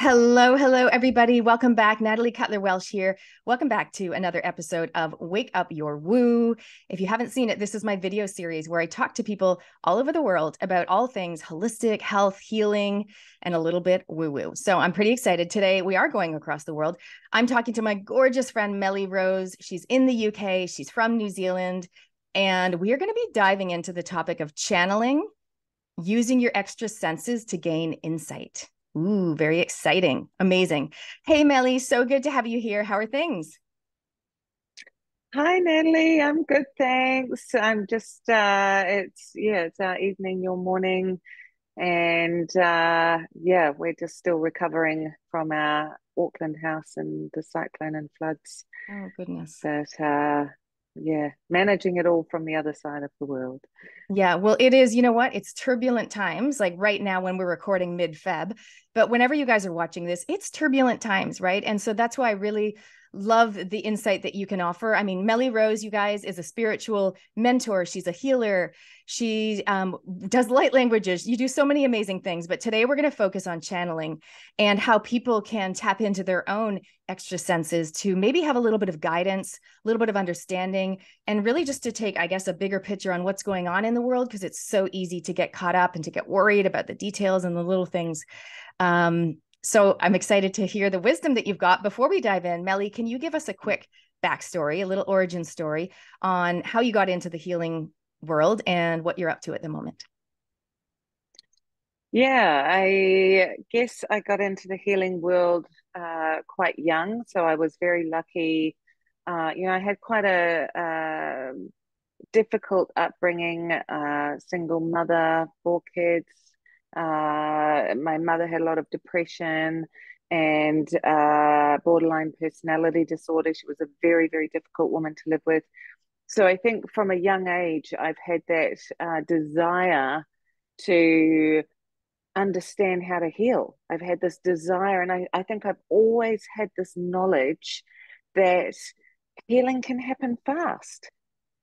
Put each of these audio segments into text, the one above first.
Hello, hello, everybody. Welcome back. Natalie Cutler-Welsh here. Welcome back to another episode of Wake Up Your Woo. If you haven't seen it, this is my video series where I talk to people all over the world about all things holistic, health, healing, and a little bit woo-woo. So I'm pretty excited. Today, we are going across the world. I'm talking to my gorgeous friend, Melly Rose. She's in the UK. She's from New Zealand. And we are going to be diving into the topic of channeling, using your extra senses to gain insight. Ooh, very exciting. Amazing. Hey, Melly, so good to have you here. How are things? Hi Natalie, I'm good, thanks. I'm just it's our evening, your morning, and we're just still recovering from our Auckland house and the cyclone and floods. Oh, goodness. But managing it all from the other side of the world. Yeah, well, it is, you know what? It's turbulent times, like right now when we're recording mid-Feb. But whenever you guys are watching this, it's turbulent times, right? And so that's why I really love the insight that you can offer. I mean, Melly Rose, you guys, is a spiritual mentor. She's a healer. She does light languages. You do so many amazing things. But today we're going to focus on channeling and how people can tap into their own extra senses to maybe have a little bit of guidance, a little bit of understanding, and really just to take, I guess, a bigger picture on what's going on in the world, because it's so easy to get caught up and to get worried about the details and the little things. So I'm excited to hear the wisdom that you've got. Before we dive in, Melly, can you give us a quick backstory, a little origin story on how you got into the healing world and what you're up to at the moment? Yeah, I guess I got into the healing world quite young, so I was very lucky. I had quite a difficult upbringing, single mother, four kids. My mother had a lot of depression and borderline personality disorder. She was a very, very difficult woman to live with. So I think from a young age, I've had that desire to understand how to heal. I've had this desire, and I think I've always had this knowledge that healing can happen fast,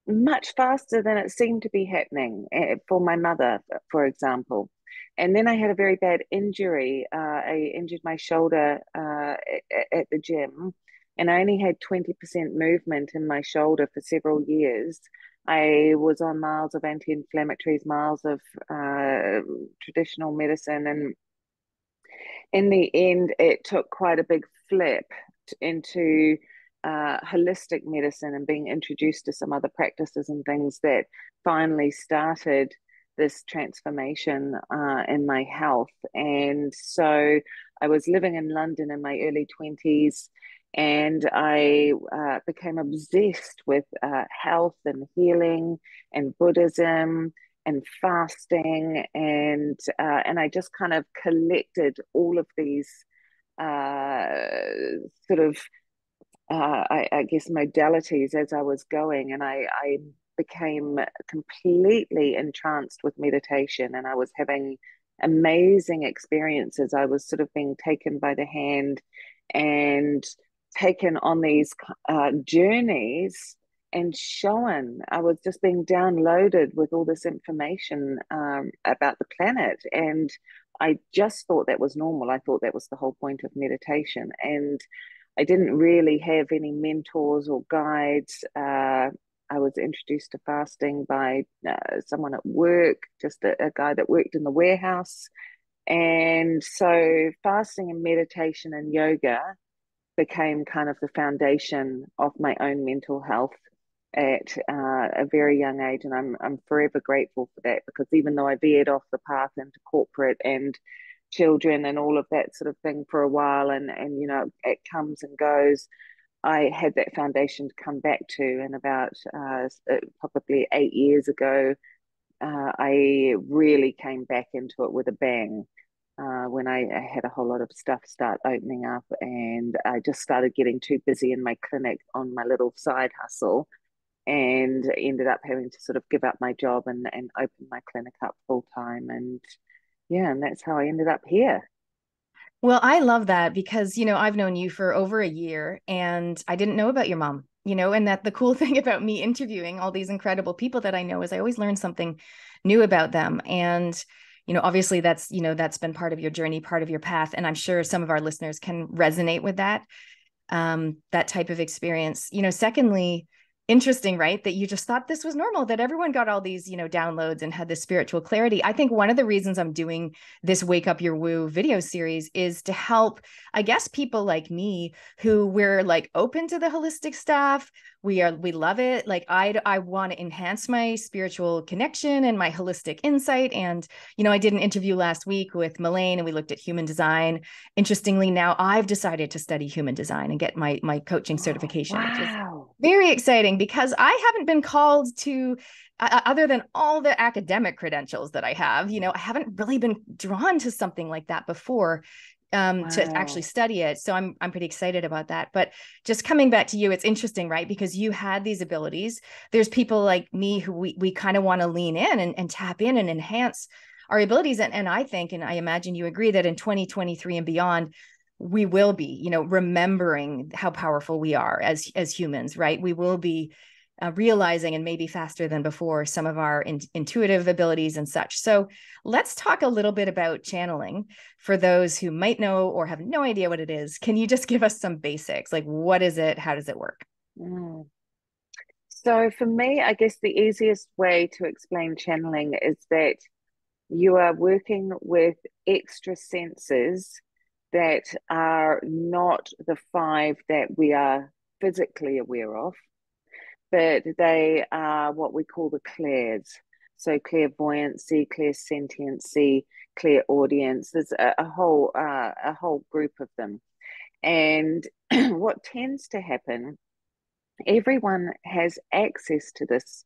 much faster than it seemed to be happening for my mother, for example. And then I had a very bad injury. I injured my shoulder at the gym, and I only had 20% movement in my shoulder for several years. I was on miles of anti inflammatories, miles of traditional medicine. And in the end, it took quite a big flip into holistic medicine and being introduced to some other practices and things that finally started this transformation in my health. And so I was living in London in my early 20s, and I became obsessed with health and healing and Buddhism and fasting, and I just kind of collected all of these sort of I guess modalities as I was going, and I became completely entranced with meditation, and I was having amazing experiences. I was sort of being taken by the hand and taken on these journeys and shown. I was just being downloaded with all this information about the planet, and I just thought that was normal. I thought that was the whole point of meditation, and I didn't really have any mentors or guides. I was introduced to fasting by someone at work, just a guy that worked in the warehouse. And so fasting and meditation and yoga became kind of the foundation of my own mental health at a very young age, and I'm forever grateful for that, because even though I veered off the path into corporate and children and all of that sort of thing for a while, and it comes and goes, I had that foundation to come back to. And about probably 8 years ago, I really came back into it with a bang. When I had a whole lot of stuff start opening up, and I just started getting too busy in my clinic on my little side hustle, and ended up having to sort of give up my job and open my clinic up full time. And yeah, and that's how I ended up here. Well, I love that because, I've known you for over a year and I didn't know about your mom, and that the cool thing about me interviewing all these incredible people that I know is I always learn something new about them. And, obviously that's been part of your journey, part of your path. And I'm sure some of our listeners can resonate with that type of experience. Secondly, interesting, right? That you just thought this was normal, that everyone got all these, downloads and had this spiritual clarity. I think one of the reasons I'm doing this Wake Up Your Woo video series is to help, I guess, people like me who we're like open to the holistic stuff. We love it. Like I want to enhance my spiritual connection and my holistic insight. And, I did an interview last week with Melly and we looked at human design. Interestingly, now I've decided to study human design and get my coaching certification, which is Wow. very exciting because I haven't been called to, other than all the academic credentials that I have, I haven't really been drawn to something like that before, to actually Wow. study it. So I'm pretty excited about that. But just coming back to you, it's interesting, right? Because you had these abilities. There's people like me who we kind of want to lean in and tap in and enhance our abilities. And I think, and I imagine you agree, that in 2023 and beyond, we will be, remembering how powerful we are as humans, right? We will be realizing, and maybe faster than before, some of our intuitive abilities and such. So let's talk a little bit about channeling for those who might know or have no idea what it is. Can you just give us some basics? Like, what is it? How does it work? Mm. So for me, I guess the easiest way to explain channeling is that you are working with extra senses that are not the five that we are physically aware of, but they are what we call the clairs. So clairvoyancy, clairsentiency, clairaudience. There's a whole group of them. And what tends to happen, everyone has access to this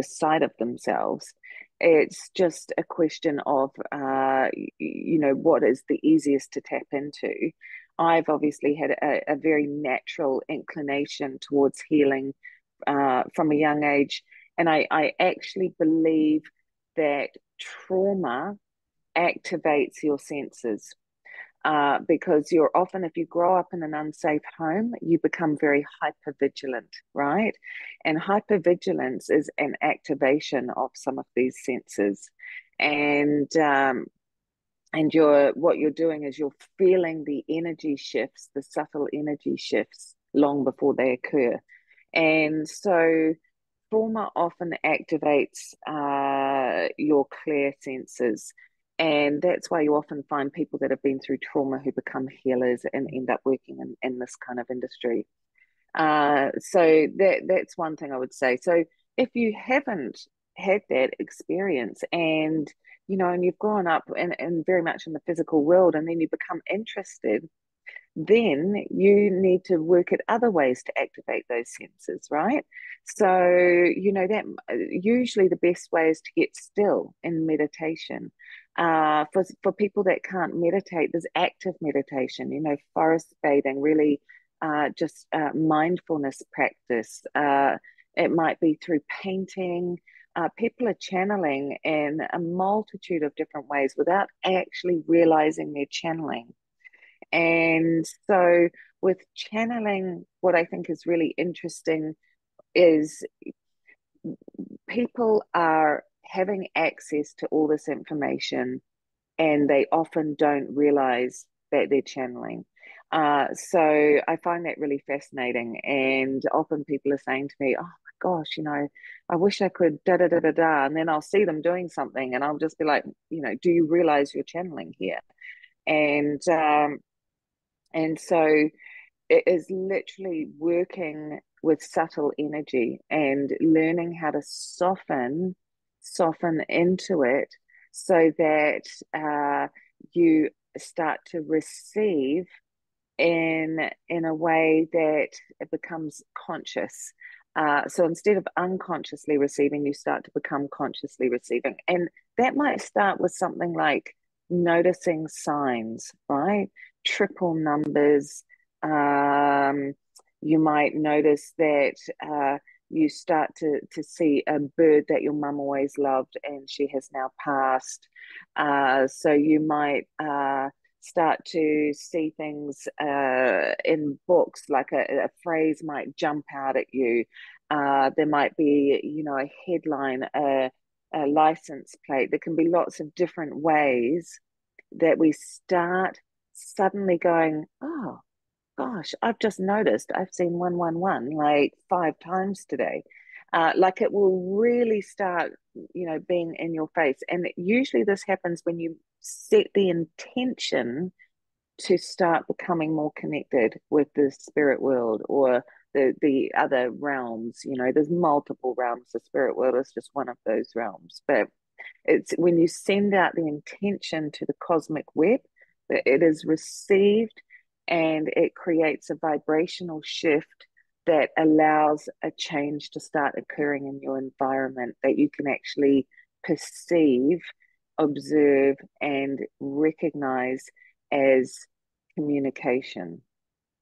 side of themselves. It's just a question of what is the easiest to tap into. I've obviously had a very natural inclination towards healing from a young age, and I actually believe that trauma activates your senses, because you're often, if you grow up in an unsafe home, you become very hyper vigilant, right? And hypervigilance is an activation of some of these senses, and what you're doing is you're feeling the energy shifts, the subtle energy shifts, long before they occur, and so trauma often activates your clear senses. And that's why you often find people that have been through trauma who become healers and end up working in this kind of industry. So that's one thing I would say. So if you haven't had that experience, and you've grown up and very much in the physical world, and then you become interested, then you need to work at other ways to activate those senses, right? So, that usually the best way is to get still in meditation. For people that can't meditate, there's active meditation, forest bathing, really just mindfulness practice. It might be through painting. People are channeling in a multitude of different ways without actually realizing they're channeling. And so, with channeling, what I think is really interesting is people are having access to all this information and they often don't realize that they're channeling. So, I find that really fascinating. And often people are saying to me, "Oh my gosh, I wish I could da da da da da." And then I'll see them doing something and I'll just be like, "Do you realize you're channeling here?" And, and so it is literally working with subtle energy and learning how to soften into it so that you start to receive in a way that it becomes conscious. So instead of unconsciously receiving, you start to become consciously receiving. And that might start with something like noticing signs, right? Triple numbers. Um, you might notice that you start to see a bird that your mum always loved and she has now passed. So you might start to see things in books, like a phrase might jump out at you. There might be, a headline, a license plate. There can be lots of different ways that we start suddenly going, oh gosh, I've just noticed I've seen 111 like 5 times today. Like it will really start, being in your face. And usually this happens when you set the intention to start becoming more connected with the spirit world or the other realms. There's multiple realms. The spirit world is just one of those realms. But it's when you send out the intention to the cosmic web that it is received, and it creates a vibrational shift that allows a change to start occurring in your environment that you can actually perceive, observe, and recognize as communication.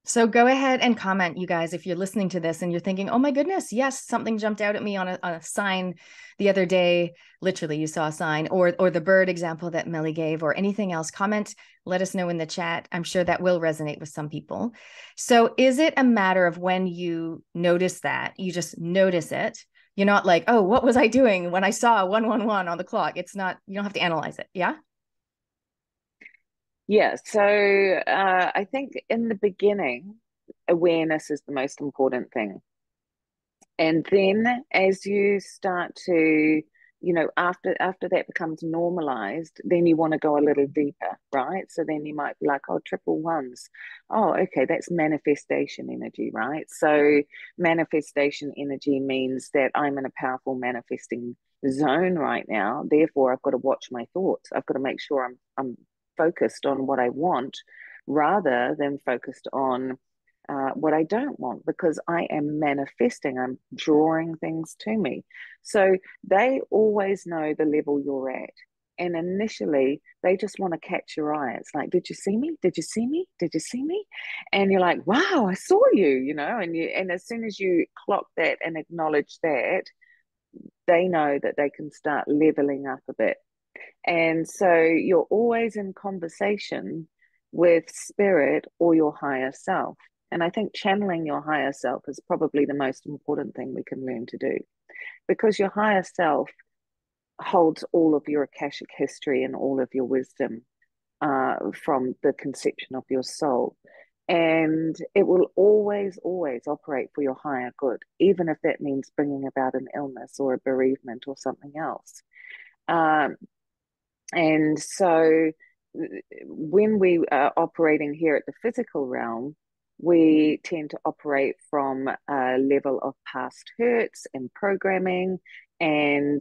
So go ahead and comment, you guys, if you're listening to this and you're thinking, oh my goodness, yes, something jumped out at me on a sign the other day. Literally, you saw a sign, or the bird example that Melly gave, or anything else. Comment, let us know in the chat. I'm sure that will resonate with some people. So is it a matter of when you notice that, you just notice it? You're not like, oh, what was I doing when I saw 111 on the clock? It's not, you don't have to analyze it. Yeah. Yeah, so I think in the beginning, awareness is the most important thing. And then as you start to, after that becomes normalized, then you want to go a little deeper, right? So then you might be like, oh, triple ones. Oh, okay, that's manifestation energy, right? So manifestation energy means that I'm in a powerful manifesting zone right now. Therefore, I've got to watch my thoughts. I've got to make sure I'm focused on what I want rather than focused on what I don't want, because I am manifesting, I'm drawing things to me. So they always know the level you're at. And initially, they just want to catch your eye. It's like, did you see me? Did you see me? Did you see me? And you're like, wow, I saw you, and as soon as you clock that and acknowledge that, they know that they can start leveling up a bit. And so you're always in conversation with spirit or your higher self. And I think channeling your higher self is probably the most important thing we can learn to do, because your higher self holds all of your Akashic history and all of your wisdom from the conception of your soul. And it will always, always operate for your higher good, even if that means bringing about an illness or a bereavement or something else. Um, and so when we are operating here at the physical realm, we tend to operate from a level of past hurts and programming. And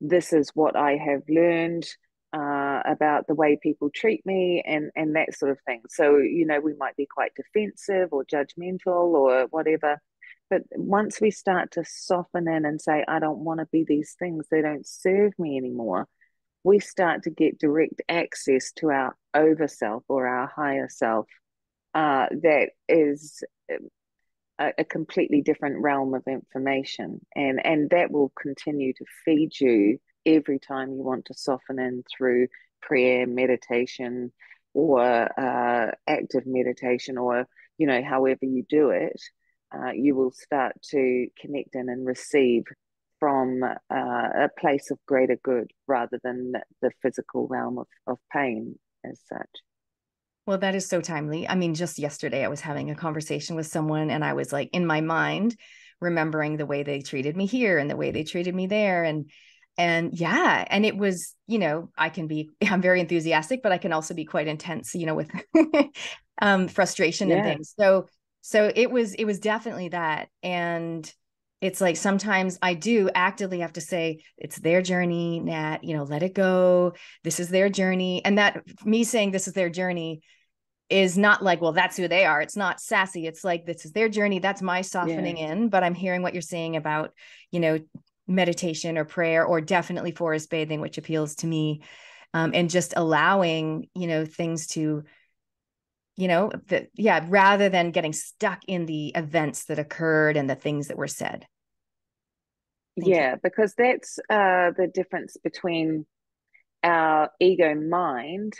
this is what I have learned about the way people treat me and that sort of thing. So, we might be quite defensive or judgmental or whatever. But once we start to soften in and say, I don't want to be these things, they don't serve me anymore, we start to get direct access to our over self or our higher self, that is a completely different realm of information, and that will continue to feed you every time you want to soften in through prayer, meditation, or active meditation, or however you do it. You will start to connect in and receive from a place of greater good rather than the physical realm of pain as such. Well, that is so timely. I mean, just yesterday I was having a conversation with someone and I was like in my mind remembering the way they treated me here and the way they treated me there, and yeah, and it was, I'm very enthusiastic, but I can also be quite intense, with frustration and Yeah, things. So it was definitely that. And it's like sometimes I do actively have to say, it's their journey, Nat, let it go. This is their journey. And that me saying this is their journey is not like, well, that's who they are. It's not sassy. It's like, this is their journey. That's my yeah, softening in. But I'm hearing what you're saying about, meditation or prayer, or definitely forest bathing, which appeals to me. And just allowing, things to, rather than getting stuck in the events that occurred and the things that were said. Thank you. yeah, because that's the difference between our ego mind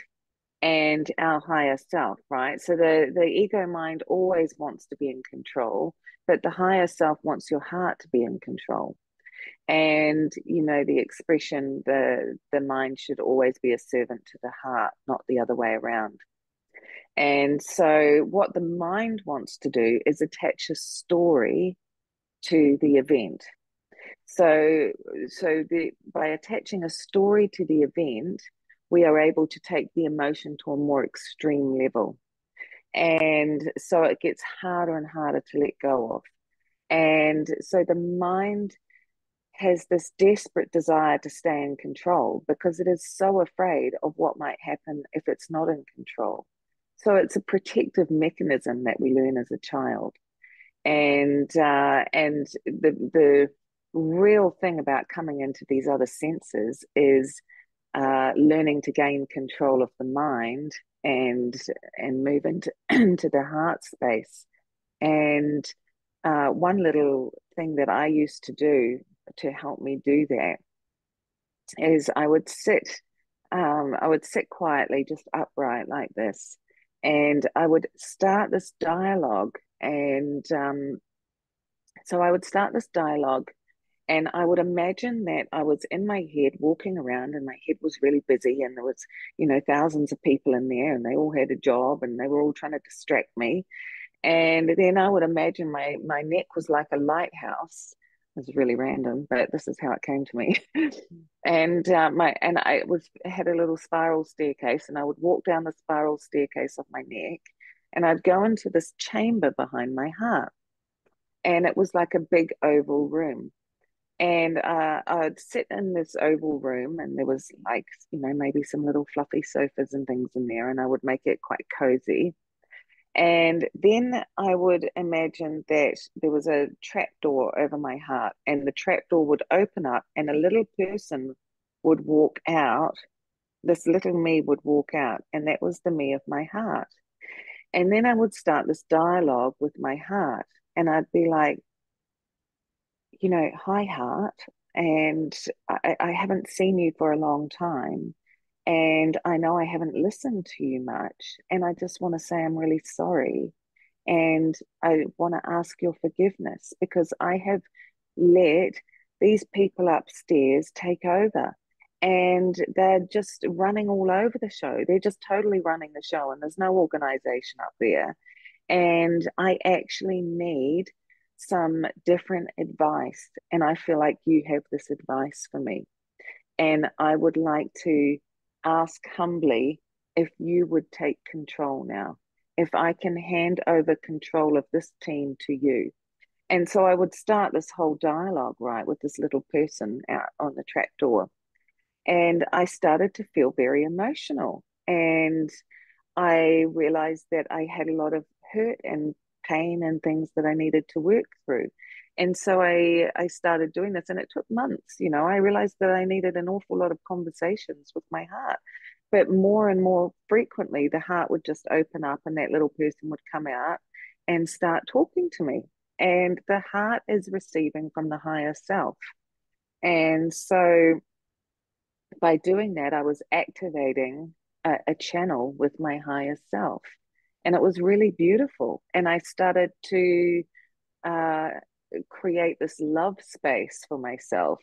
and our higher self, right? So the ego mind always wants to be in control, but the higher self wants your heart to be in control. And the expression, the mind should always be a servant to the heart, not the other way around. And so what the mind wants to do is attach a story to the event. By attaching a story to the event, we are able to take the emotion to a more extreme level. And so it gets harder and harder to let go of. And so the mind has this desperate desire to stay in control because it is so afraid of what might happen if it's not in control. So it's a protective mechanism that we learn as a child. And the real thing about coming into these other senses is learning to gain control of the mind and move into the heart space. And one little thing that I used to do to help me do that is I would sit quietly, just upright like this, and I would start this dialogue. And so I would start this dialogue, and I would imagine that I was in my head walking around, and my head was really busy, and there was, thousands of people in there, and they all had a job, and they were all trying to distract me. And then I would imagine my neck was like a lighthouse. It was really random, but this is how it came to me. And I was had a little spiral staircase, and I would walk down the spiral staircase of my neck, and I'd go into this chamber behind my heart, and it was like a big oval room. And I'd sit in this oval room, and there was like, maybe some little fluffy sofas and things in there, and I would make it quite cozy. And then I would imagine that there was a trap door over my heart, and the trap door would open up, and a little person would walk out. This little me would walk out, and that was the me of my heart. And then I would start this dialogue with my heart, and I'd be like, hi, heart, and I haven't seen you for a long time. And I know I haven't listened to you much. And I just want to say I'm really sorry. And I want to ask your forgiveness because I have let these people upstairs take over. And they're just running all over the show. They're just totally running the show, and there's no organization up there. And I actually need some different advice. And I feel like you have this advice for me. And I would like to ask humbly if you would take control now, if I can hand over control of this team to you. And so I would start this whole dialogue, right, with this little person out on the trapdoor. And I started to feel very emotional. And I realized that I had a lot of hurt and pain and things that I needed to work through. And so I started doing this, and it took months. I realized that I needed an awful lot of conversations with my heart. But more and more frequently, the heart would just open up, and that little person would come out and start talking to me. And the heart is receiving from the higher self. And so by doing that, I was activating a channel with my higher self. And it was really beautiful. And I started to uh, create this love space for myself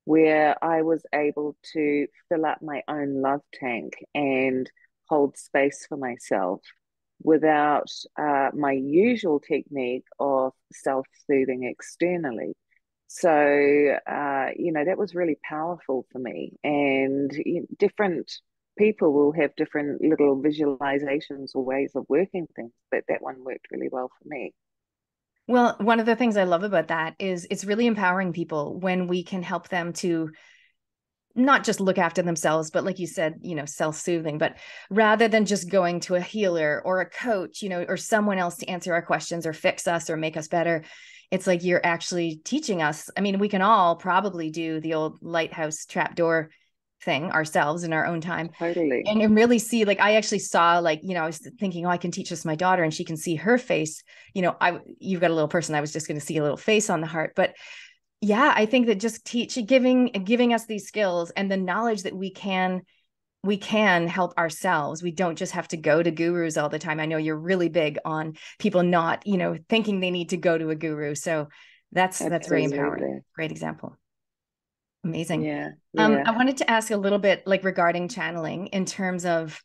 where I was able to fill up my own love tank and hold space for myself without my usual technique of self-soothing externally. So, that was really powerful for me. And different people will have different little visualizations or ways of working things, but that one worked really well for me. Well, one of the things I love about that is it's really empowering people when we can help them to not just look after themselves, but like you said, self-soothing, but rather than just going to a healer or a coach, or someone else to answer our questions or fix us or make us better. It's like you're actually teaching us. I mean, we can all probably do the old lighthouse trapdoor thing ourselves in our own time. Totally. And really see, like, I actually saw, like, I was thinking, oh, I can teach this to my daughter and she can see her face. You've got a little person. I was just going to see a little face on the heart. But yeah, I think that just giving us these skills and the knowledge that we can help ourselves. We don't just have to go to gurus all the time. I know you're really big on people not, thinking they need to go to a guru. So that's very empowering. Absolutely. Great example. Amazing. Yeah, yeah. I wanted to ask a little bit like regarding channeling in terms of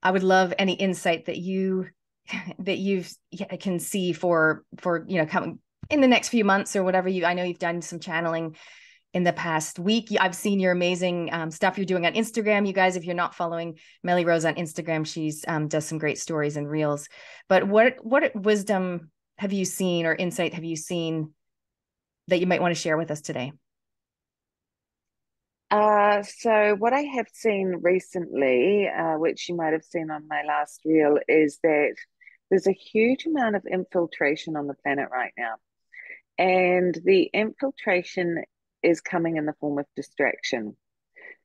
I would love any insight that you've can see for coming in the next few months or whatever. I know you've done some channeling in the past week. I've seen your amazing stuff you're doing on Instagram. You guys, if you're not following Melly Rose on Instagram, she's does some great stories and reels. But what wisdom have you seen or insight have you seen that you might want to share with us today? So what I have seen recently, which you might have seen on my last reel, is that there's a huge amount of infiltration on the planet right now. And the infiltration is coming in the form of distraction.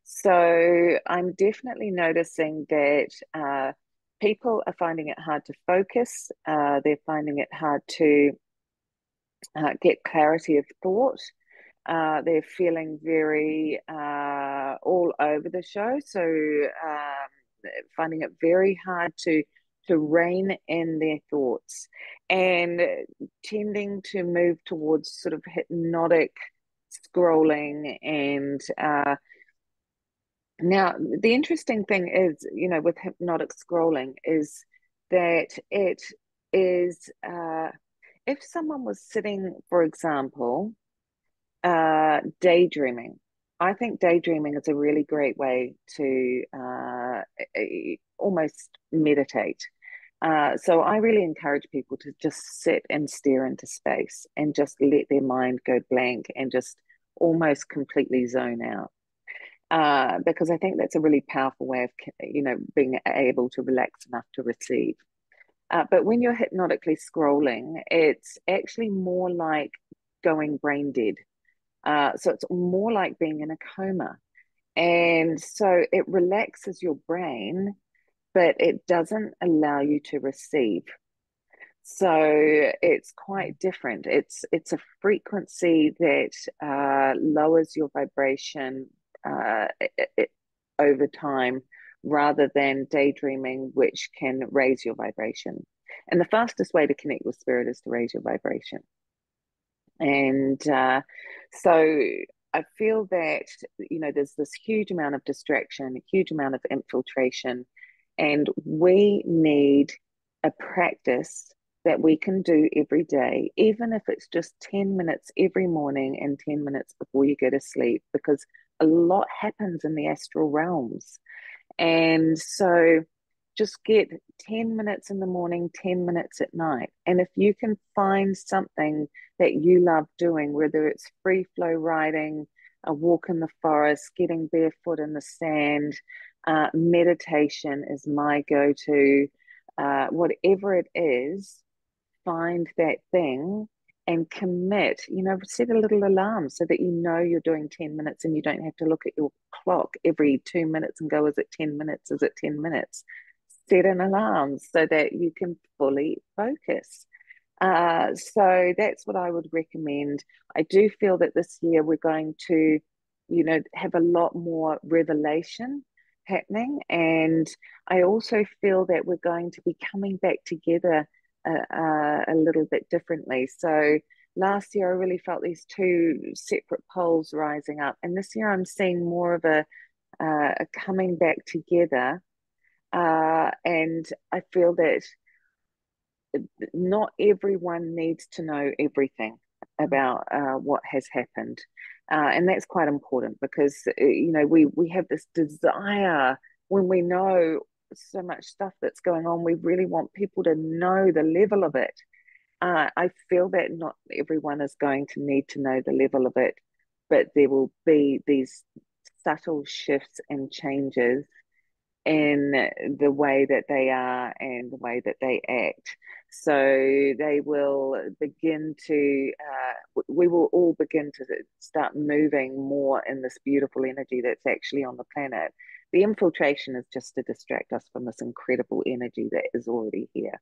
So I'm definitely noticing that people are finding it hard to focus. They're finding it hard to get clarity of thought. They're feeling very all over the show. So finding it very hard to rein in their thoughts and tending to move towards sort of hypnotic scrolling and now the interesting thing is, with hypnotic scrolling is that it is if someone was sitting, for example, daydreaming. I think daydreaming is a really great way to almost meditate. So I really encourage people to just sit and stare into space and just let their mind go blank and just almost completely zone out. Because I think that's a really powerful way of, being able to relax enough to receive. But when you're hypnotically scrolling, it's actually more like going brain dead. So it's more like being in a coma. And so it relaxes your brain, but it doesn't allow you to receive. So it's quite different. It's a frequency that lowers your vibration over time rather than daydreaming, which can raise your vibration. And the fastest way to connect with spirit is to raise your vibration. And so I feel that, there's this huge amount of distraction, a huge amount of infiltration, and we need a practice that we can do every day, even if it's just 10 minutes every morning and 10 minutes before you go to sleep, because a lot happens in the astral realms. And so just get 10 minutes in the morning, 10 minutes at night. And if you can find something that you love doing, whether it's free flow riding, a walk in the forest, getting barefoot in the sand, meditation is my go to. Whatever it is, find that thing and commit, set a little alarm so that you're doing 10 minutes and you don't have to look at your clock every 2 minutes and go, is it 10 minutes? Is it 10 minutes? Set an alarm so that you can fully focus. So that's what I would recommend. I do feel that this year we're going to, have a lot more revelation happening. And I also feel that we're going to be coming back together a little bit differently. So last year I really felt these two separate poles rising up. And this year I'm seeing more of a coming back together. And I feel that not everyone needs to know everything about what has happened. And that's quite important because, we have this desire when we know so much stuff that's going on, we really want people to know the level of it. I feel that not everyone is going to need to know the level of it, but there will be these subtle shifts and changes in the way that they are and the way that they act. So they will begin to, we will all begin to start moving more in this beautiful energy that's actually on the planet. The infiltration is just to distract us from this incredible energy that is already here.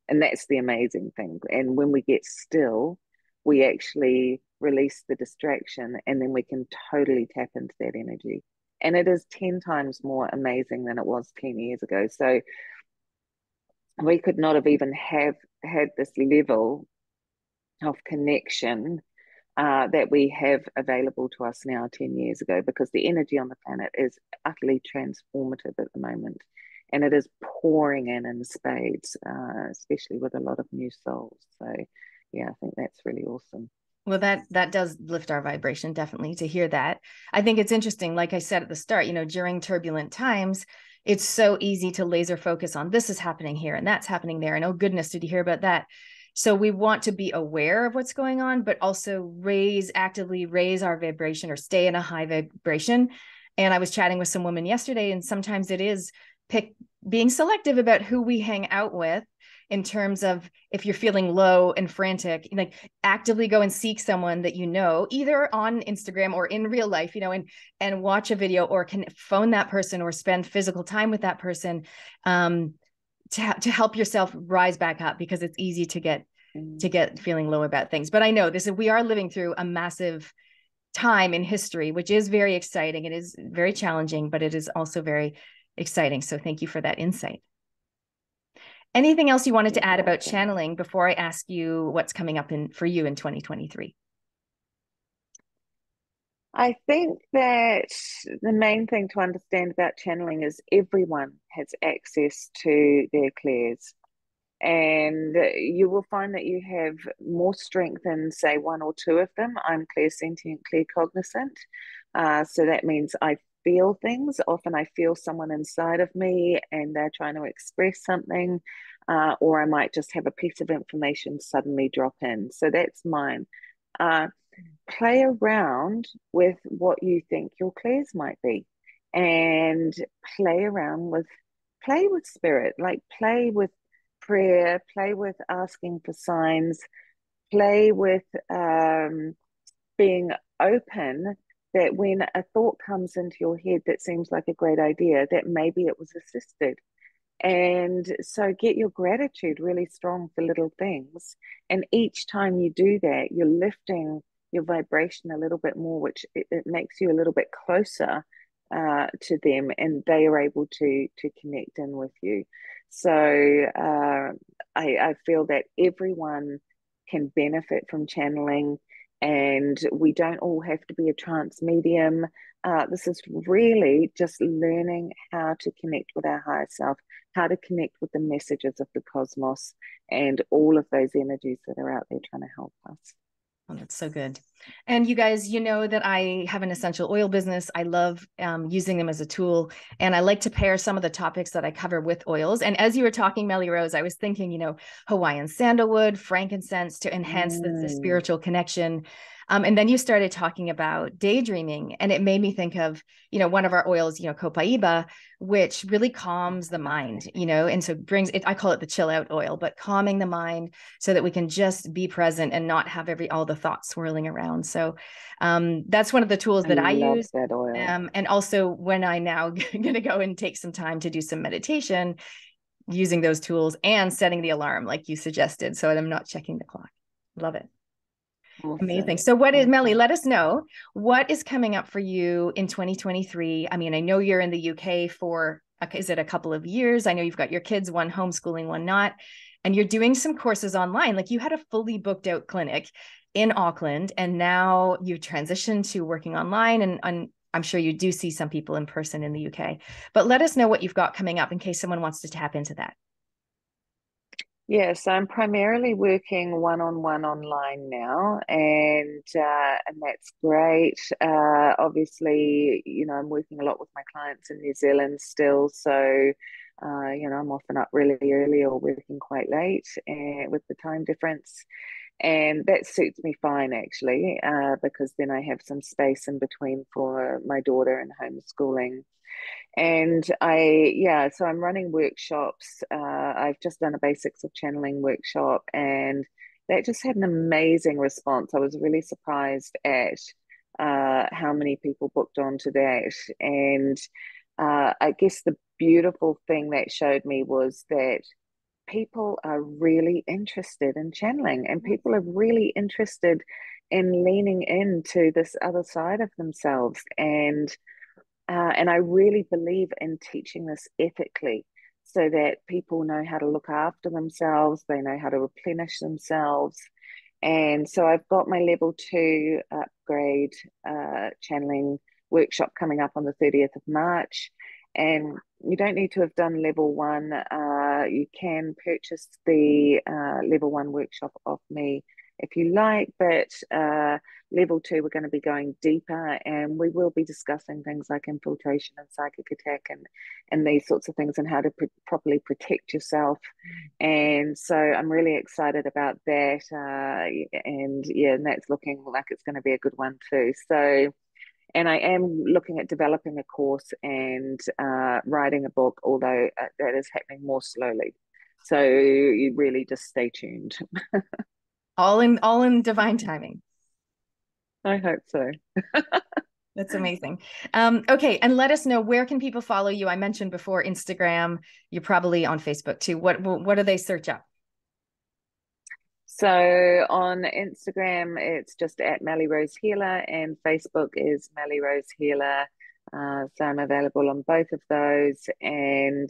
And that's the amazing thing. And when we get still, we actually release the distraction and then we can totally tap into that energy. And it is 10 times more amazing than it was 10 years ago. So we could not have even have had this level of connection that we have available to us now 10 years ago, because the energy on the planet is utterly transformative at the moment. And it is pouring in spades, especially with a lot of new souls. So, yeah, I think that's really awesome. Well, that does lift our vibration, definitely, to hear that. I think it's interesting, like I said at the start, during turbulent times, it's so easy to laser focus on this is happening here and that's happening there. And oh goodness, did you hear about that? So we want to be aware of what's going on, but also actively raise our vibration or stay in a high vibration. And I was chatting with some women yesterday, and sometimes it is being selective about who we hang out with, in terms of if you're feeling low and frantic, like actively go and seek someone that either on Instagram or in real life, and watch a video, or can phone that person or spend physical time with that person, to help yourself rise back up, because it's easy to get feeling low about things. But I know we are living through a massive time in history, which is very exciting. It is very challenging, but it is also very exciting. So thank you for that insight. Anything else you wanted to add about channeling before I ask you what's coming up for you in 2023? I think that the main thing to understand about channeling is everyone has access to their clairs. And you will find that you have more strength in, say, one or two of them. I'm clairsentient, claircognizant. So that means I feel things. Often I feel someone inside of me and they're trying to express something, or I might just have a piece of information suddenly drop in. So that's mine. Play around with what you think your clairs might be, and play with spirit, like play with prayer, play with asking for signs, play with being open, that when a thought comes into your head that seems like a great idea, that maybe it was assisted. And so get your gratitude really strong for little things. And each time you do that, you're lifting your vibration a little bit more, which it makes you a little bit closer to them, and they are able to connect in with you. So I feel that everyone can benefit from channeling, and we don't all have to be a trance medium. This is really just learning how to connect with our higher self, how to connect with the messages of the cosmos and all of those energies that are out there trying to help us. Oh, that's so good. And you guys, that I have an essential oil business. I love using them as a tool. And I like to pair some of the topics that I cover with oils. And as you were talking, Melly Rose, I was thinking, Hawaiian sandalwood, frankincense to enhance the spiritual connection. And then you started talking about daydreaming, and it made me think of, one of our oils, copaiba, which really calms the mind, and so brings it, I call it the chill out oil, but calming the mind so that we can just be present and not have all the thoughts swirling around. So that's one of the tools that I use. That oil. And also when I now going to go and take some time to do some meditation, using those tools and setting the alarm like you suggested, so I'm not checking the clock. Love it. Awesome. Amazing. So Melly, let us know what is coming up for you in 2023. I mean, I know you're in the UK for, is it a couple of years? I know you've got your kids, one homeschooling, one not, and you're doing some courses online. Like you had a fully booked out clinic in Auckland, and now you've transitioned to working online, and I'm sure you do see some people in person in the UK, but let us know what you've got coming up in case someone wants to tap into that. Yes, I'm primarily working one-on-one online now, and that's great. Obviously, I'm working a lot with my clients in New Zealand still, so I'm often up really early or working quite late, with the time difference, and that suits me fine actually, because then I have some space in between for my daughter and homeschooling. And so I'm running workshops. I've just done a basics of channeling workshop, and that just had an amazing response. I was really surprised at how many people booked onto that. And I guess the beautiful thing that showed me was that people are really interested in channeling, and people are really interested in leaning into this other side of themselves. And I really believe in teaching this ethically, so that people know how to look after themselves, they know how to replenish themselves. And so I've got my level 2 upgrade channeling workshop coming up on the 30th of March. And you don't need to have done level 1. You can purchase the level 1 workshop off me if you like, but level 2, we're going to be going deeper, and we will be discussing things like infiltration and psychic attack and these sorts of things, and how to properly protect yourself. And so I'm really excited about that. And yeah, and that's looking like it's going to be a good one too. So, and I am looking at developing a course and writing a book, although that is happening more slowly. So you really just stay tuned. All in divine timing. I hope so. That's amazing. Okay, and let us know, where can people follow you? I mentioned before Instagram. You're probably on Facebook too. What do they search up? So on Instagram, it's just at Melly Rose Healer, and Facebook is Melly Rose Healer. So I'm available on both of those, and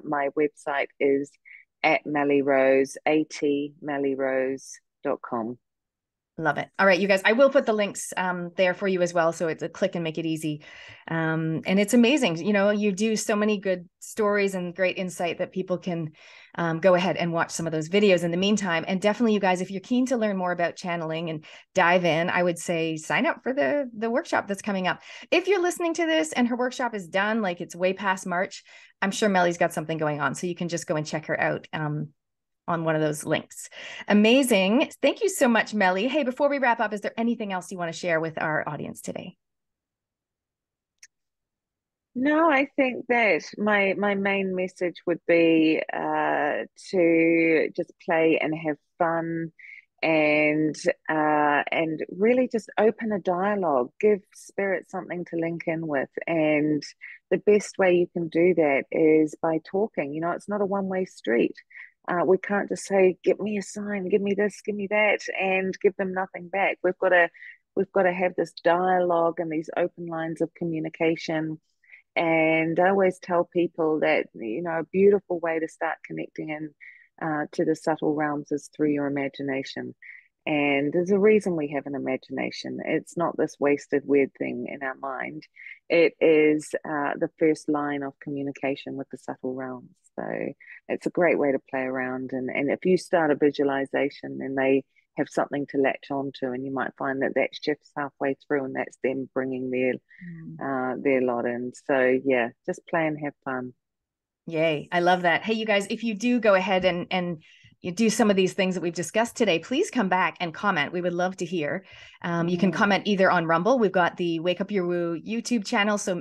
my website is at Melly Rose, atmellyrose.com. Love it. All right, you guys, I will put the links there for you as well. So it's a click and make it easy. And it's amazing. You know, you do so many good stories and great insight that people can go ahead and watch some of those videos in the meantime. And definitely, you guys, if you're keen to learn more about channeling and dive in, I would say sign up for the workshop that's coming up. If you're listening to this and her workshop is done, like it's way past March, I'm sure Melly's got something going on. So you can just go and check her out on one of those links. Amazing. Thank you so much, Melly. Hey, before we wrap up, is there anything else you want to share with our audience today? No, I think that my main message would be to just play and have fun, and really just open a dialogue, give spirit something to link in with. And the best way you can do that is by talking. You know, it's not a one-way street. We can't just say, "Give me a sign, give me this, give me that," and give them nothing back. We've got to have this dialogue and these open lines of communication. And I always tell people that, you know, a beautiful way to start connecting in to the subtle realms is through your imagination. And there's a reason we have an imagination. It's not this wasted, weird thing in our mind. It is the first line of communication with the subtle realms. So it's a great way to play around. And if you start a visualization, then they have something to latch onto, and you might find that that shifts halfway through, and that's them bringing their lot in. So yeah, just play and have fun. Yay. I love that. Hey, you guys, if you do go ahead and you do some of these things that we've discussed today, please come back and comment. We would love to hear. You can comment either on Rumble. We've got the Wake Up Your Woo YouTube channel. So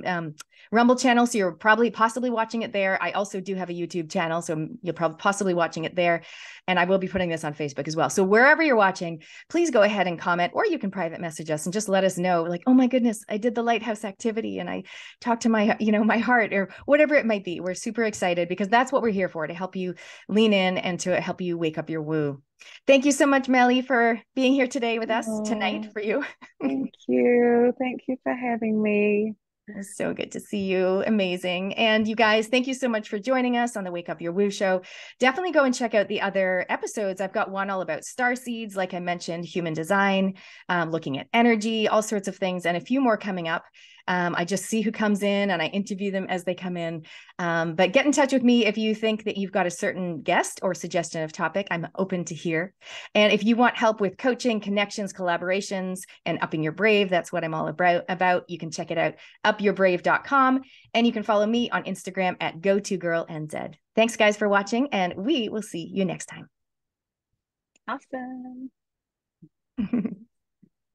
Rumble channel. So you're possibly watching it there. I also do have a YouTube channel. So you're probably possibly watching it there. And I will be putting this on Facebook as well. So wherever you're watching, please go ahead and comment, or you can private message us and just let us know, like, oh my goodness, I did the lighthouse activity and I talked to my, my heart, or whatever it might be. We're super excited because that's what we're here for, to help you lean in and to help you wake up your woo. Thank you so much, Melly, for being here today with us, tonight Oh, for you. thank you. Thank you for having me. It's so good to see you. Amazing. And you guys, thank you so much for joining us on the Wake Up Your Woo show. Definitely go and check out the other episodes. I've got one all about star seeds, like I mentioned, human design, looking at energy, all sorts of things, and a few more coming up. I just see who comes in and I interview them as they come in. But get in touch with me if you think that you've got a certain guest or suggestion of topic. I'm open to hear. And if you want help with coaching, connections, collaborations, and upping your brave, that's what I'm all about. You can check it out, upyourbrave.com. And you can follow me on Instagram at go2girlnz. Thanks, guys, for watching, and we will see you next time. Awesome.